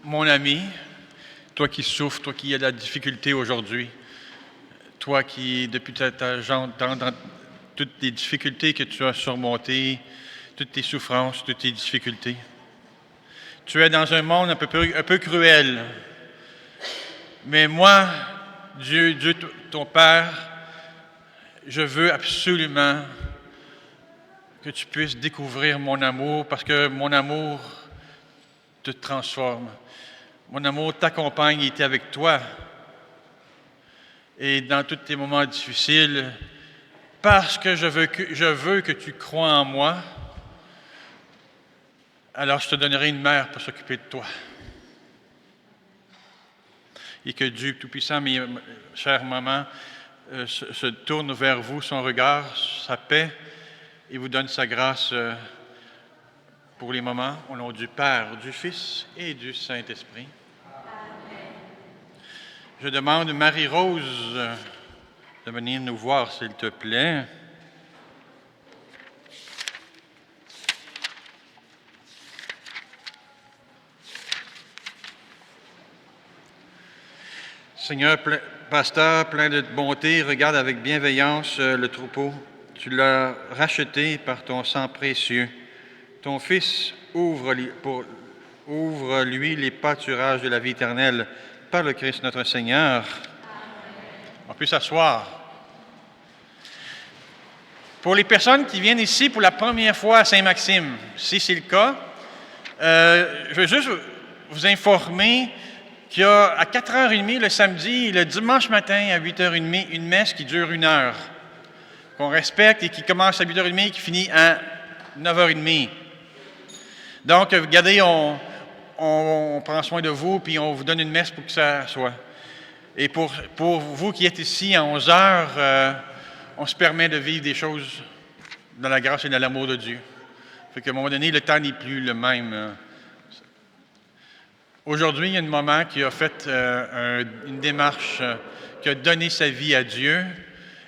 Mon ami, toi qui souffres, toi qui as de la difficulté aujourd'hui, toi qui, depuis ta jeune, dans toutes les difficultés que tu as surmontées, toutes tes souffrances, toutes tes difficultés, tu es dans un monde un peu cruel. Mais moi, Dieu, ton Père, je veux absolument que tu puisses découvrir mon amour, parce que mon amour te transforme. Mon amour t'accompagne, il est avec toi. Et dans tous tes moments difficiles, parce que je veux que tu crois en moi, alors je te donnerai une mère pour s'occuper de toi. Et que Dieu Tout-Puissant, mes chères mamans, se tourne vers vous, son regard, sa paix, et vous donne sa grâce pour les moments, au nom du Père, du Fils et du Saint-Esprit. Je demande Marie-Rose de venir nous voir, s'il te plaît. Seigneur, pasteur, plein de bonté, regarde avec bienveillance le troupeau. Tu l'as racheté par ton sang précieux. Ton Fils ouvre-lui les pâturages de la vie éternelle par le Christ notre Seigneur. Amen. On peut s'asseoir. Pour les personnes qui viennent ici pour la première fois à Saint-Maxime, si c'est le cas, je veux juste vous informer qu'il y a à 4h30 le samedi et le dimanche matin à 8h30 une messe qui dure 1 heure, qu'on respecte et qui commence à 8h30 et qui finit à 9h30. Donc, regardez, on prend soin de vous puis on vous donne une messe pour que ça soit. Et pour vous qui êtes ici à 11h, on se permet de vivre des choses dans la grâce et dans l'amour de Dieu. Fait qu'à un moment donné, le temps n'est plus le même. Aujourd'hui, il y a une maman qui a fait une démarche, qui a donné sa vie à Dieu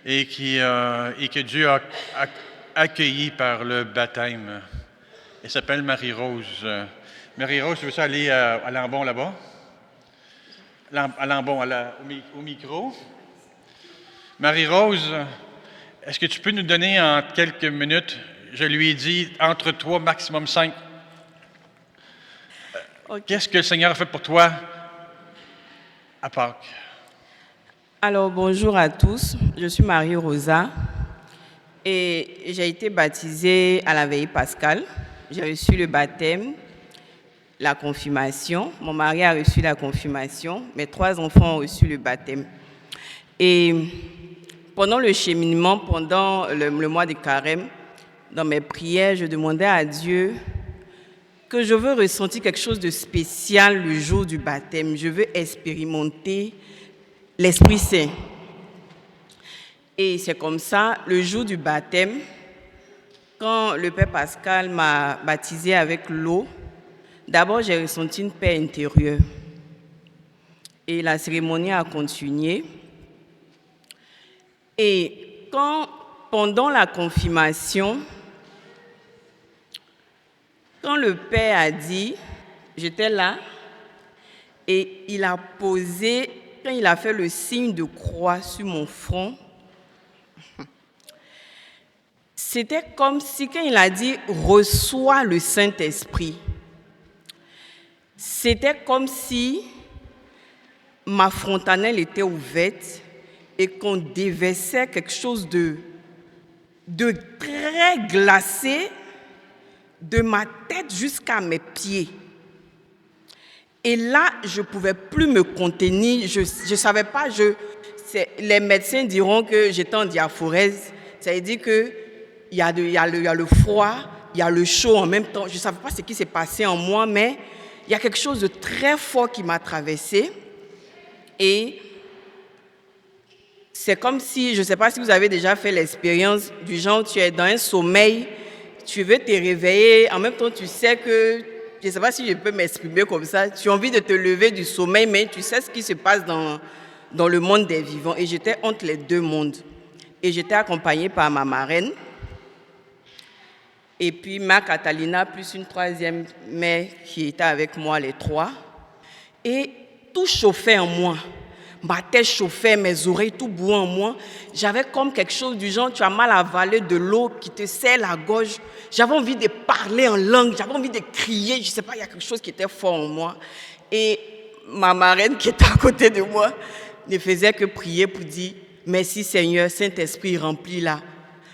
et que Dieu a accueilli par le baptême. Elle s'appelle Marie-Rose. Marie-Rose, tu veux aller à Lambon là-bas? À Lambon, au micro. Marie-Rose, est-ce que tu peux nous donner en quelques minutes, je lui ai dit entre 3, maximum 5, okay. Qu'est-ce que le Seigneur a fait pour toi à Pâques? Alors, bonjour à tous. Je suis Marie-Rosa et j'ai été baptisée à la veillée pascale. J'ai reçu le baptême, la confirmation. Mon mari a reçu la confirmation. Mes 3 enfants ont reçu le baptême. Et pendant le cheminement, pendant le mois de carême, dans mes prières, je demandais à Dieu que je veux ressentir quelque chose de spécial le jour du baptême. Je veux expérimenter l'Esprit Saint. Et c'est comme ça, le jour du baptême, quand le Père Pascal m'a baptisé avec l'eau, d'abord j'ai ressenti une paix intérieure. Et la cérémonie a continué. Et pendant la confirmation, quand le Père a dit, j'étais là, et il a posé, quand il a fait le signe de croix sur mon front, c'était comme si, quand il a dit « reçois le Saint-Esprit », c'était comme si ma fontanelle était ouverte et qu'on déversait quelque chose de très glacé de ma tête jusqu'à mes pieds. Et là, je ne pouvais plus me contenir. Je ne savais pas, les médecins diront que j'étais en diaphorèse. Ça veut dire qu'il y a le froid, il y a le chaud en même temps. Je ne savais pas ce qui s'est passé en moi, mais il y a quelque chose de très fort qui m'a traversée. Et c'est comme si, je ne sais pas si vous avez déjà fait l'expérience du genre, tu es dans un sommeil, tu veux te réveiller, en même temps tu sais que, je ne sais pas si je peux m'exprimer comme ça, tu as envie de te lever du sommeil, mais tu sais ce qui se passe dans le monde des vivants. Et j'étais entre les 2 mondes. Et j'étais accompagnée par ma marraine, et puis ma Catalina, plus une 3e mère qui était avec moi, les 3. Et tout chauffait en moi. Ma tête chauffait, mes oreilles, tout bouait en moi. J'avais comme quelque chose du genre, tu as mal avalé de l'eau qui te serre la gorge. J'avais envie de parler en langue, j'avais envie de crier. Je ne sais pas, il y a quelque chose qui était fort en moi. Et ma marraine qui était à côté de moi ne faisait que prier pour dire « Merci Seigneur, Saint-Esprit, remplis-la ».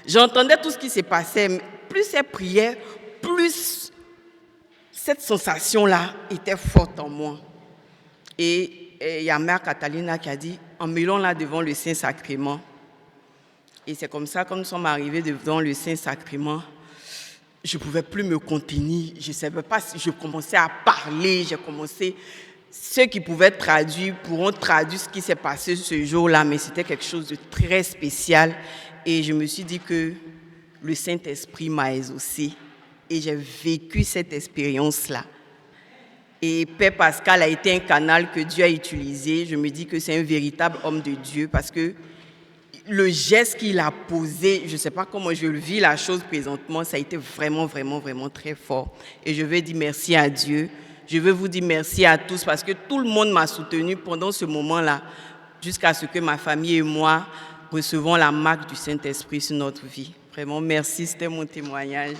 J'entendais tout ce qui se passait. plus elle priait, plus cette sensation-là était forte en moi. Et il y a Mère Catalina qui a dit, emmenons-la devant le Saint-Sacrement. Et c'est comme ça, quand nous sommes arrivés devant le Saint-Sacrement, je ne pouvais plus me contenir. Je ne savais pas si je commençais à parler. J'ai commencé. Ceux qui pouvaient traduire pourront traduire ce qui s'est passé ce jour-là, mais c'était quelque chose de très spécial. Et je me suis dit que le Saint-Esprit m'a exaucé. Et j'ai vécu cette expérience-là. Et Père Pascal a été un canal que Dieu a utilisé. Je me dis que c'est un véritable homme de Dieu parce que le geste qu'il a posé, je ne sais pas comment je le vis la chose présentement, ça a été vraiment, vraiment, vraiment très fort. Et je veux dire merci à Dieu. Je veux vous dire merci à tous parce que tout le monde m'a soutenu pendant ce moment-là, jusqu'à ce que ma famille et moi recevons la marque du Saint-Esprit sur notre vie. Vraiment, merci, c'était mon témoignage.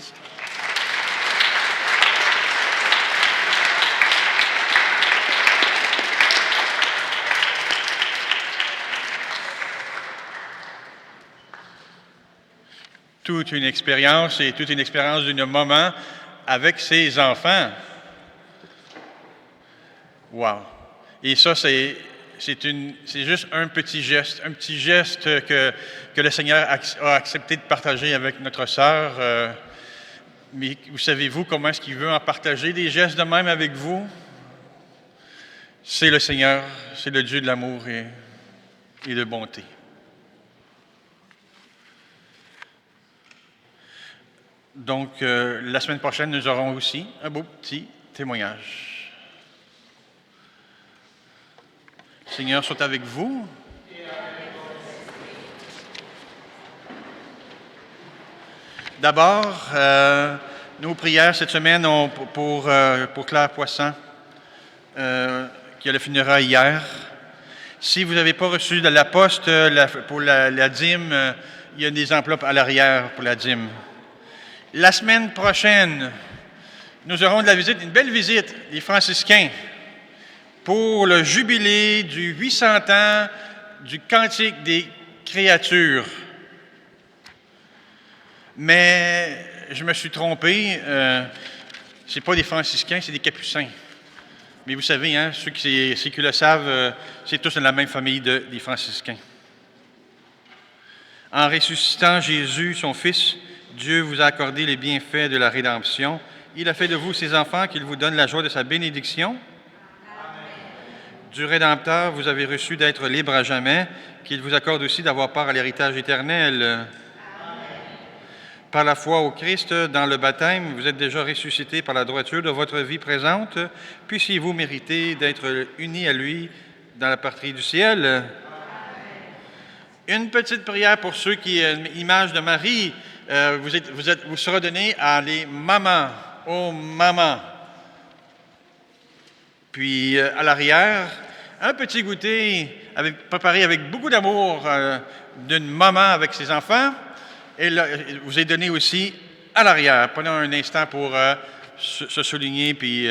Toute une expérience et toute une expérience d'un moment avec ses enfants. Wow! Et ça, c'est juste un petit geste que le Seigneur a accepté de partager avec notre sœur. Mais vous savez-vous comment est-ce qu'il veut en partager des gestes de même avec vous? C'est le Seigneur, c'est le Dieu de l'amour et de bonté. Donc, la semaine prochaine, nous aurons aussi un beau petit témoignage. Le Seigneur soit avec vous. D'abord, nos prières cette semaine pour Claire Poisson, qui a le funérail hier. Si vous n'avez pas reçu de la poste pour la dîme, il y a des enveloppes à l'arrière pour la dîme. La semaine prochaine, nous aurons une belle visite des franciscains pour le jubilé du 800 ans du Cantique des créatures. Mais je me suis trompé, ce n'est pas des franciscains, c'est des capucins. Mais vous savez, hein, ceux qui le savent, c'est tous de la même famille des franciscains. En ressuscitant Jésus, son Fils, Dieu vous a accordé les bienfaits de la rédemption. Il a fait de vous ses enfants, qu'il vous donne la joie de sa bénédiction. Amen. Du Rédempteur, vous avez reçu d'être libre à jamais, qu'il vous accorde aussi d'avoir part à l'héritage éternel. Amen. Par la foi au Christ, dans le baptême, vous êtes déjà ressuscités par la droiture de votre vie présente. Puissiez-vous mériter d'être unis à lui dans la patrie du ciel. Amen. Une petite prière pour ceux qui ont l'image de Marie. Vous sera donné à les mamans, aux mamans. Puis à l'arrière, un petit goûter préparé avec beaucoup d'amour d'une maman avec ses enfants. Et là, vous est donné aussi à l'arrière. Prenons un instant pour se souligner puis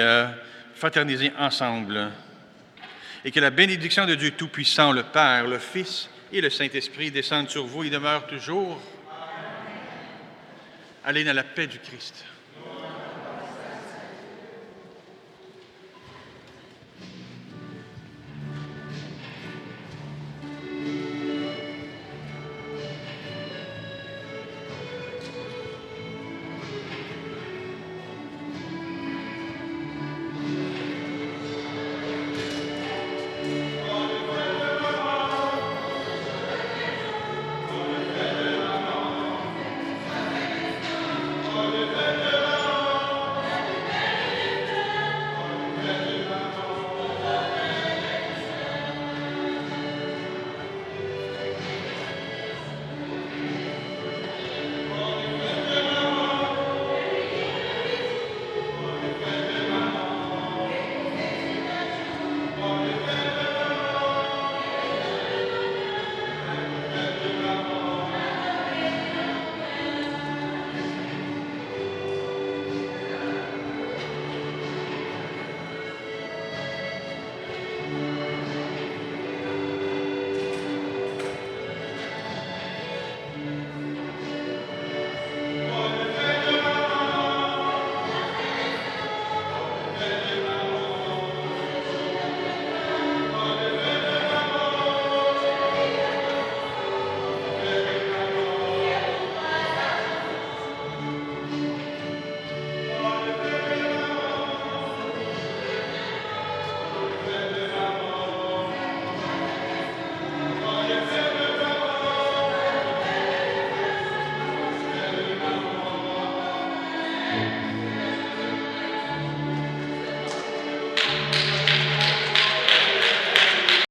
fraterniser ensemble. Et que la bénédiction de Dieu Tout-Puissant, le Père, le Fils et le Saint-Esprit descendent sur vous et demeurent toujours. Allez dans la paix du Christ.